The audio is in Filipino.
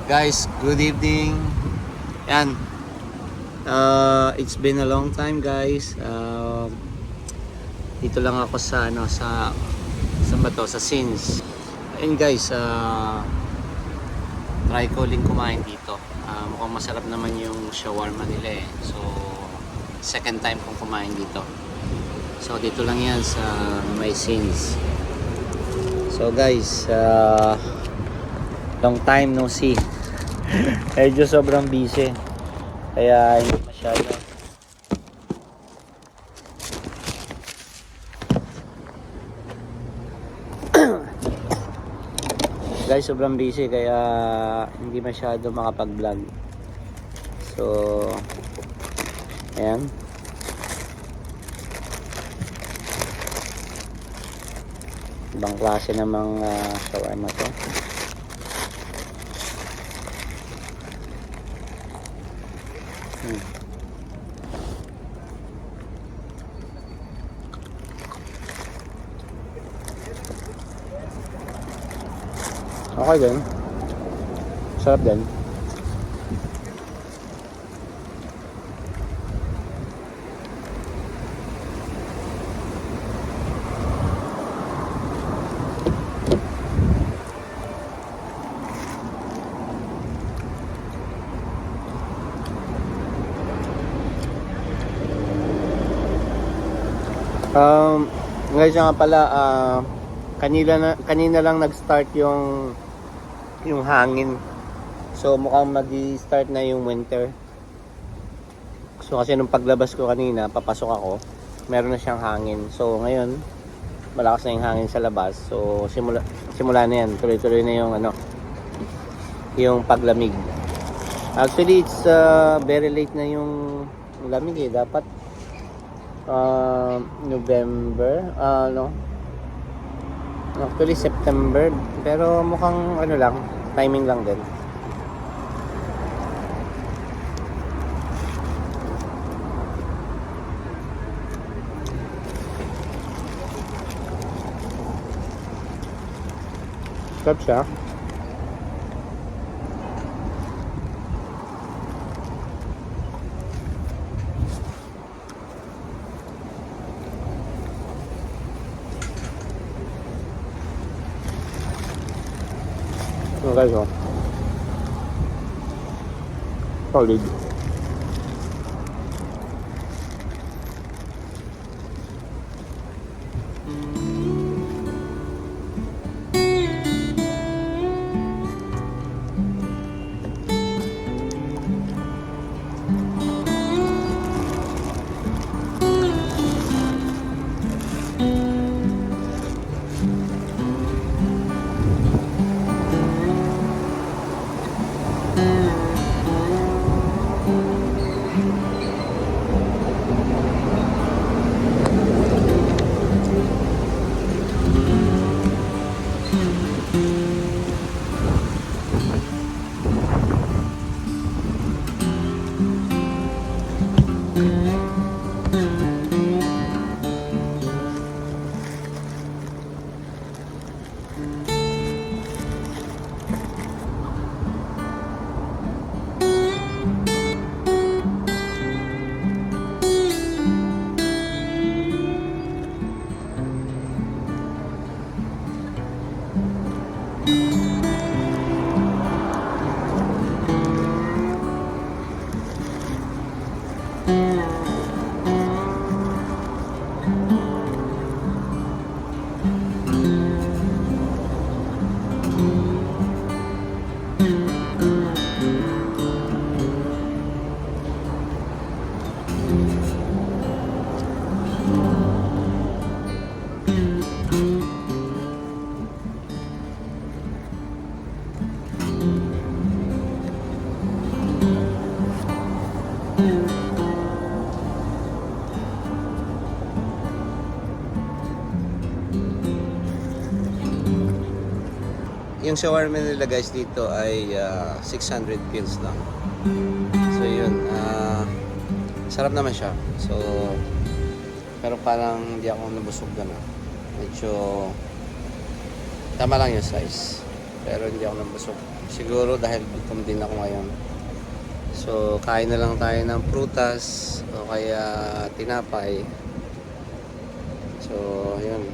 Guys, good evening. Yan. It's been a long time, guys. Dito lang ako sa sa Sins. Ayun guys, try ko uling kumain dito. Mukhang masarap naman yung shawarma nila eh. So, second time kong kumain dito. So, dito lang yan sa may Sins. So guys, long time no see. Medyo sobrang busy. Kaya hindi masyado. Guys, sobrang busy kaya hindi masyado makapag-vlog. So, ayan. Ibang klase namang shawarma to. Okay din. Sarap din. Guys, nga pala, kanina lang nag-start yung hangin. So mukhang mag-i-start na yung winter. So kasi nung paglabas ko kanina, papasok ako, meron na siyang hangin. So ngayon, malakas na yung hangin sa labas. So simula na yan, tuloy-tuloy na yung paglamig. Actually, it's very late na yung lamig eh. Dapat November, actually September, pero mukhang lang, timing lang din. Sarap siya. Guys, solid. Yung shawarma nila guys dito ay 600 pills lang. So yun, sarap naman siya. So pero parang hindi ako nabusog na. Medyo tama lang yung size. Pero hindi ako nabusog. Siguro dahil gutom din ako ngayon. So, kain na lang tayo ng prutas o kaya tinapay. So, yun.